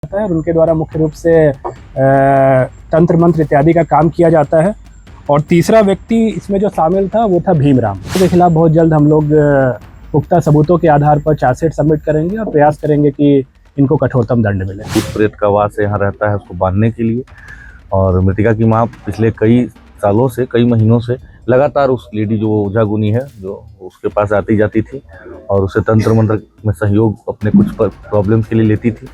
है और उनके द्वारा मुख्य रूप से तंत्र मंत्र इत्यादि का काम किया जाता है। और तीसरा व्यक्ति इसमें जो शामिल था वो था भीमराम। उसके खिलाफ बहुत जल्द हम लोग पुख्ता सबूतों के आधार पर चार्जशीट सबमिट करेंगे और प्रयास करेंगे कि इनको कठोरतम दंड मिले। भूत प्रेत का वास यहाँ रहता है उसको बांधने के लिए, और मृतिका की माँ पिछले कई सालों से, कई महीनों से लगातार उस लेडी जो ओझा गुनी है जो उसके पास आती जाती थी और उसे तंत्र मंत्र में सहयोग अपने कुछ प्रॉब्लम्स के लिए लेती थी।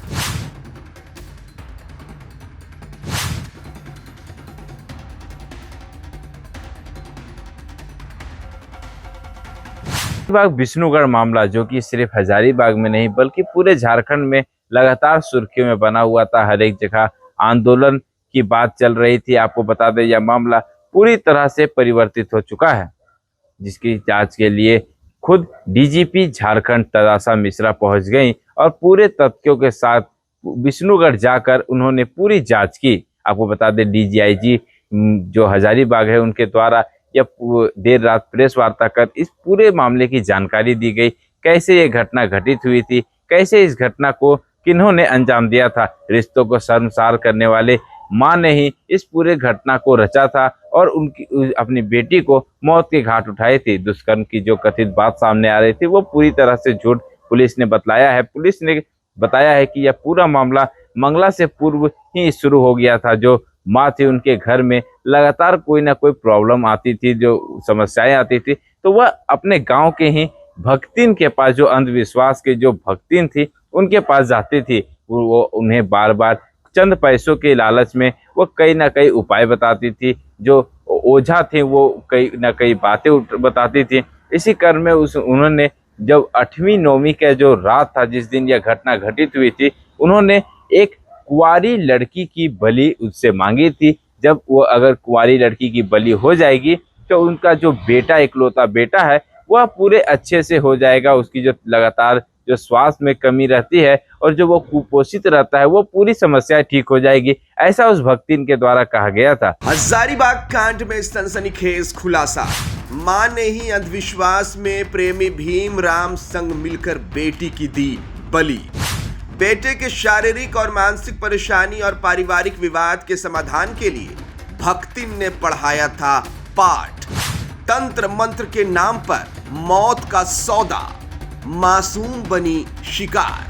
बाग विष्णुगढ़ मामला जो कि सिर्फ हजारीबाग में नहीं बल्कि पूरे झारखंड में लगातार सुर्खियों में बना हुआ था। हर एक जगह आंदोलन की बात चल रही थी। आपको बता दें यह मामला पूरी तरह से परिवर्तित हो चुका है, जिसकी जांच के लिए खुद डीजीपी झारखंड तदाशा मिश्रा पहुंच गई और पूरे तथ्यों के साथ विष्णुगढ़ जाकर उन्होंने पूरी जांच की। आपको बता दें डीजीआईजी जो हजारीबाग है उनके द्वारा या देर रात प्रेस वार्ता कर इस पूरे मामले की जानकारी दी गई। कैसे ये घटना घटित हुई थी, कैसे इस घटना को किन्होंने अंजाम दिया था। रिश्तों को शर्मसार करने वाले मां ने ही इस पूरे घटना को रचा था और उनकी अपनी बेटी को मौत के घाट उठाई थी। दुष्कर्म की जो कथित बात सामने आ रही थी वो पूरी तरह से झूठ पुलिस ने बतलाया है। पुलिस ने बताया है कि यह पूरा मामला मंगला से पूर्व ही शुरू हो गया था। जो माँ थी उनके घर में लगातार कोई ना कोई प्रॉब्लम आती थी, जो समस्याएं आती थी, तो वह अपने गांव के ही भक्तिन के पास, जो अंधविश्वास के जो भक्तिन थी उनके पास जाती थी। वो उन्हें बार बार चंद पैसों के लालच में वो कई ना कई उपाय बताती थी। जो ओझा थे वो कई ना कई बातें बताती थी। इसी क्रम में उन्होंने जब 8वीं 9वीं का जो रात था जिस दिन यह घटना घटित हुई थी, उन्होंने एक कुंवारी लड़की की बलि उससे मांगी थी। जब वो अगर कुंवारी लड़की की बलि हो जाएगी तो उनका जो बेटा, इकलौता बेटा है, वह पूरे अच्छे से हो जाएगा। उसकी जो लगातार जो स्वास्थ्य में कमी रहती है और जो वो कुपोषित रहता है वो पूरी समस्या ठीक हो जाएगी, ऐसा उस भक्तिन के द्वारा कहा गया था। हजारीबाग कांड में सनसनीखेज खुलासा। मां ने ही अंधविश्वास में प्रेमी भीमराम संग मिलकर बेटी की दी बलि। बेटे के शारीरिक और मानसिक परेशानी और पारिवारिक विवाद के समाधान के लिए भक्तिन ने पढ़ाया था पाठ। तंत्र मंत्र के नाम पर मौत का सौदा, मासूम बनी शिकार।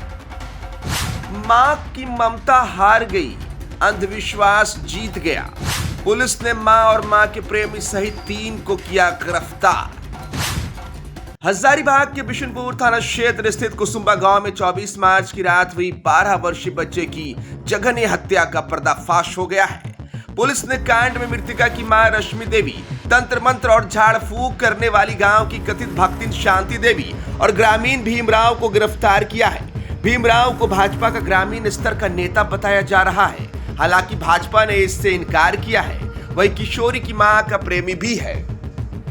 मां की ममता हार गई, अंधविश्वास जीत गया। पुलिस ने मां और मां के प्रेमी सहित 3 को किया गिरफ्तार। हजारीबाग के बिशनपुर थाना क्षेत्र स्थित कुसुम्बा गांव में 24 मार्च की रात हुई 12 वर्षीय बच्चे की जघन्य हत्या का पर्दाफाश हो गया है। पुलिस ने कांड में मृतिका की मां रश्मि देवी, तंत्र मंत्र और झाड़ फूक करने वाली गांव की कथित भक्तिन शांति देवी और ग्रामीण भीमराव को गिरफ्तार किया है। भीमराव को भाजपा का ग्रामीण स्तर का नेता बताया जा रहा है। हालांकि भाजपा ने इससे इनकार किया है। वही किशोरी की मां का प्रेमी भी है।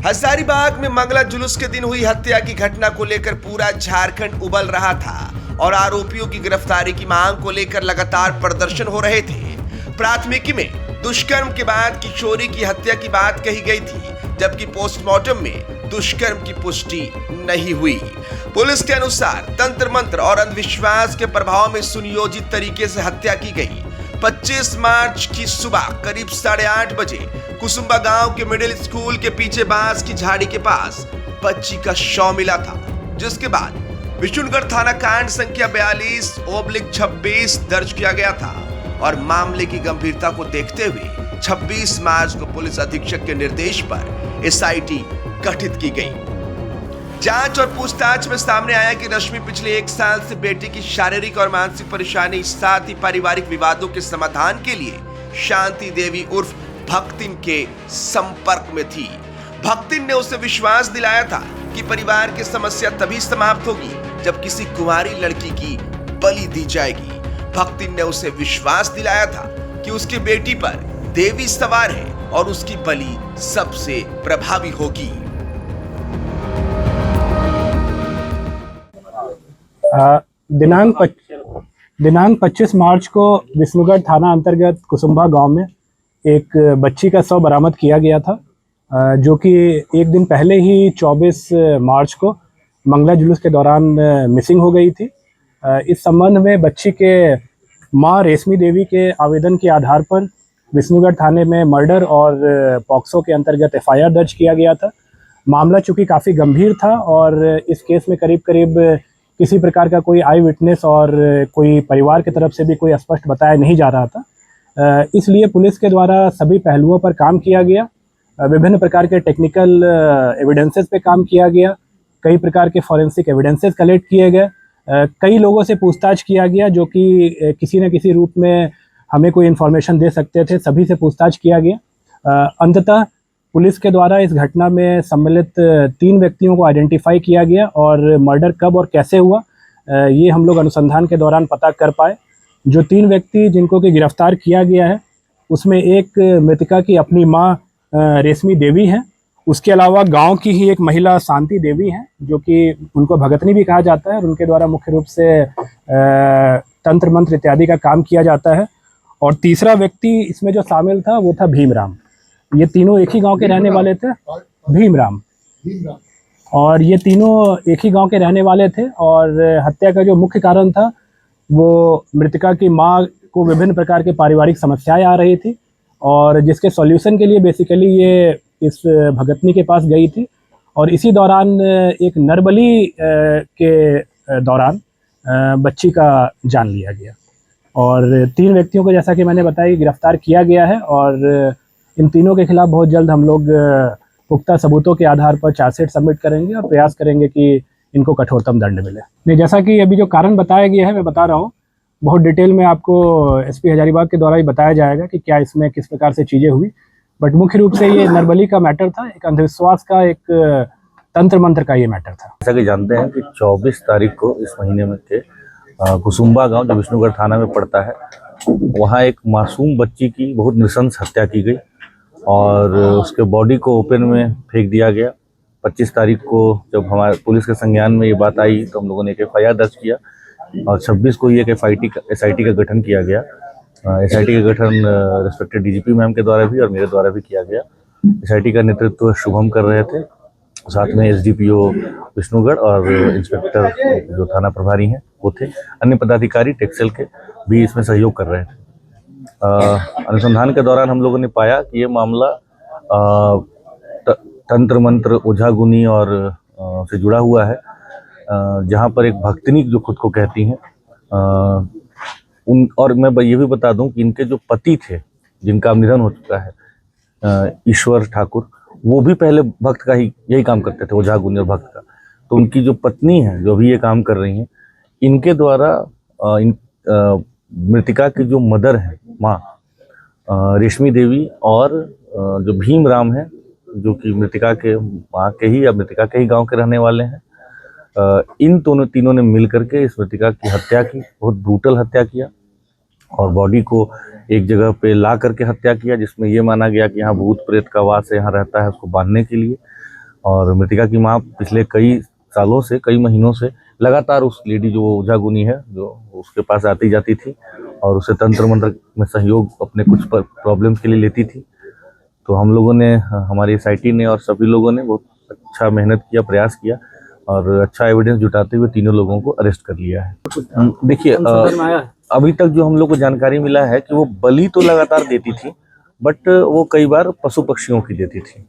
हजारीबाग में मंगला जुलूस के दिन हुई हत्या की घटना को लेकर पूरा झारखंड उबल रहा था और आरोपियों की गिरफ्तारी की मांग को लेकर लगातार प्रदर्शन हो रहे थे। प्राथमिकी में दुष्कर्म के बाद किशोरी की हत्या की बात कही गई थी, जबकि पोस्टमार्टम में दुष्कर्म की पुष्टि नहीं हुई। पुलिस के अनुसार तंत्र मंत्र और अंधविश्वास के प्रभाव में सुनियोजित तरीके से हत्या की गई। 25 मार्च की सुबह करीब 8:30 बजे कुसुम्बा गांव के मिडिल स्कूल के पीछे बांस की झाड़ी के पास बच्ची का शव मिला था, जिसके बाद विशुनगढ़ थाना कांड संख्या 42/26 दर्ज किया गया था और मामले की गंभीरता को देखते हुए 26 मार्च को पुलिस अधीक्षक के निर्देश पर एसआईटी गठित की गई। जांच और पूछताछ में सामने आया कि रश्मि पिछले 1 साल से बेटी की शारीरिक और मानसिक परेशानी, साथ ही पारिवारिक विवादों के समाधान के लिए शांति देवी उर्फ भक्तिन के संपर्क में थी। भक्तिन ने उसे विश्वास दिलाया था कि परिवार की समस्या तभी समाप्त होगी जब किसी कुंवारी लड़की की बलि दी जाएगी। भक्तिन ने उसे विश्वास दिलाया था कि उसकी बेटी पर देवी सवार है और उसकी बलि सबसे प्रभावी होगी। दिनांक 25 मार्च को विष्णुगढ़ थाना अंतर्गत कुसुम्बा गांव में एक बच्ची का शव बरामद किया गया था, जो कि एक दिन पहले ही 24 मार्च को मंगला जुलूस के दौरान मिसिंग हो गई थी। इस संबंध में बच्ची के मां रेशमी देवी के आवेदन के आधार पर विष्णुगढ़ थाने में मर्डर और पॉक्सो के अंतर्गत एफआईआर दर्ज किया गया था। मामला चूंकि काफ़ी गंभीर था और इस केस में करीब करीब किसी प्रकार का कोई आई विटनेस और कोई परिवार की तरफ से भी कोई स्पष्ट बताया नहीं जा रहा था। इसलिए पुलिस के द्वारा सभी पहलुओं पर काम किया गया। विभिन्न प्रकार के टेक्निकल एविडेंसेस पे काम किया गया। कई प्रकार के फॉरेंसिक एविडेंसेस कलेक्ट किए गए। कई लोगों से पूछताछ किया गया जो कि किसी न किसी रूप में हमें कोई इन्फॉर्मेशन दे सकते थे। सभी से पूछताछ किया गया। अंततः पुलिस के द्वारा इस घटना में सम्मिलित 3 व्यक्तियों को आइडेंटिफाई किया गया और मर्डर कब और कैसे हुआ ये हम लोग अनुसंधान के दौरान पता कर पाए। जो 3 व्यक्ति जिनको कि गिरफ्तार किया गया है उसमें एक मृतका की अपनी मां रेशमी देवी हैं। उसके अलावा गांव की ही एक महिला शांति देवी हैं जो कि उनको भगतनी भी कहा जाता है और उनके द्वारा मुख्य रूप से तंत्र मंत्र इत्यादि का काम किया जाता है। और तीसरा व्यक्ति इसमें जो शामिल था वो था भीमराम। ये तीनों एक ही गांव के रहने वाले थे। भीमराम और ये तीनों एक ही गांव के रहने वाले थे। और हत्या का जो मुख्य कारण था वो मृतका की मां को विभिन्न प्रकार के पारिवारिक समस्याएं आ रही थी और जिसके सॉल्यूशन के लिए बेसिकली ये इस भगतनी के पास गई थी। और इसी दौरान एक नरबली के दौरान बच्ची का जान लिया गया। और 3 व्यक्तियों को जैसा कि मैंने बताया गिरफ्तार किया गया है और इन तीनों के खिलाफ बहुत जल्द हम लोग पुख्ता सबूतों के आधार पर चार्जशीट सबमिट करेंगे और प्रयास करेंगे कि इनको कठोरतम दंड मिले। नहीं, जैसा कि अभी जो कारण बताया गया है मैं बता रहा हूँ, बहुत डिटेल में आपको एसपी हजारीबाग के द्वारा ही बताया जाएगा कि क्या इसमें किस प्रकार से चीज़ें हुई। बट मुख्य रूप से ये नरबली का मैटर था, एक अंधविश्वास का, एक तंत्र मंत्र का ये मैटर था। जैसा कि जानते हैं कि 24 तारीख को इस महीने में के कुसुम्बा गांव जो विष्णुगढ़ थाना में पड़ता है वहाँ एक मासूम बच्ची की बहुत नृशंस हत्या की गई और उसके बॉडी को ओपन में फेंक दिया गया। 25 तारीख को जब हमारे पुलिस के संज्ञान में ये बात आई तो हम लोगों ने एक एफआईआर दर्ज किया और 26 को ये एक एसआईटी का गठन किया गया। एसआईटी का गठन रिस्पेक्टेड डीजीपी मैम के द्वारा भी और मेरे द्वारा भी किया गया। एसआईटी का नेतृत्व शुभम कर रहे थे, साथ में एसडीपीओ विष्णुगढ़ और इंस्पेक्टर जो थाना प्रभारी हैं वो थे। अन्य पदाधिकारी टेक्सel के भी इसमें सहयोग कर रहे थे। अनुसंधान के दौरान हम लोगों ने पाया कि ये मामला तंत्र मंत्र ओझागुनी और से जुड़ा हुआ है, जहाँ पर एक भक्तनी जो खुद को कहती हैं और मैं ये भी बता दूं कि इनके जो पति थे जिनका निधन हो चुका है ईश्वर ठाकुर, वो भी पहले भक्त का ही यही काम करते थे, ओझागुनी और भक्त का। तो उनकी जो पत्नी है जो भी ये काम कर रही हैं, इनके द्वारा मृतिका की जो मदर है माँ रेशमी देवी और जो भीमराम है जो कि मृतिका के माँ के ही या मृतिका के ही गांव के रहने वाले हैं, इन तीनों ने मिल करके इस मृतिका की हत्या की, बहुत ब्रूटल हत्या किया और बॉडी को एक जगह पे ला करके हत्या किया, जिसमें ये माना गया कि यहाँ भूत प्रेत का वास यहाँ रहता है, उसको बांधने के लिए। और मृतिका की माँ पिछले कई सालों से, कई महीनों से लगातार उस लेडी जो ओझागुनी है जो उसके पास आती जाती थी और उसे तंत्र मंत्र में सहयोग अपने कुछ प्रॉब्लम्स के लिए लेती थी। तो हम लोगों ने, हमारी एसआईटी ने और सभी लोगों ने बहुत अच्छा मेहनत किया, प्रयास किया और अच्छा एविडेंस जुटाते हुए तीनों लोगों को अरेस्ट कर लिया है। देखिए, अभी तक जो हम लोग को जानकारी मिला है कि वो बलि तो लगातार देती थी, बट वो कई बार पशु पक्षियों की देती थी।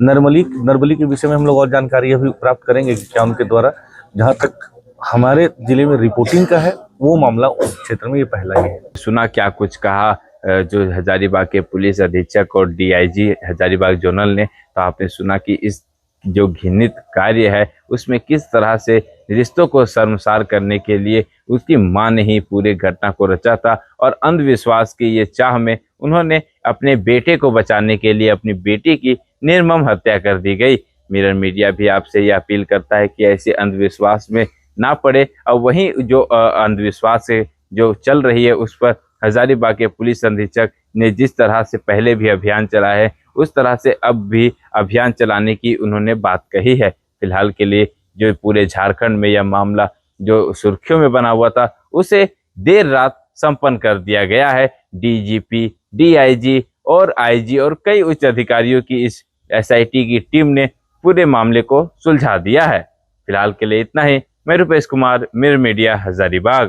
नरबली के विषय में हम लोग और जानकारी अभी प्राप्त करेंगे कि क्या उनके द्वारा, जहाँ तक हमारे जिले में रिपोर्टिंग का है वो मामला उस क्षेत्र में ये पहला ही है। सुना क्या कुछ कहा जो हजारीबाग के पुलिस अधीक्षक और डीआईजी हजारीबाग जोनल ने, तो आपने सुना कि इस जो घृणित कार्य है उसमें किस तरह से रिश्तों को शर्मसार करने के लिए उसकी मां ने ही पूरे घटना को रचा था और अंधविश्वास की ये चाह में उन्होंने अपने बेटे को बचाने के लिए अपनी बेटी की निर्मम हत्या कर दी गई। मिरर मीडिया भी आपसे ये अपील करता है कि ऐसे अंधविश्वास में ना पड़े और वहीं जो अंधविश्वास से जो चल रही है उस पर हजारीबाग के पुलिस अधीक्षक ने जिस तरह से पहले भी अभियान चलाया है उस तरह से अब भी अभियान चलाने की उन्होंने बात कही है। फिलहाल के लिए जो पूरे झारखंड में यह मामला जो सुर्खियों में बना हुआ था उसे देर रात संपन्न कर दिया गया है। डीजीपी, डीआईजी और आईजी और कई उच्च अधिकारियों की इस एसआईटी की टीम ने पूरे मामले को सुलझा दिया है। फिलहाल के लिए इतना ही। मैं रूपेश कुमार, मिरर मीडिया, हजारीबाग।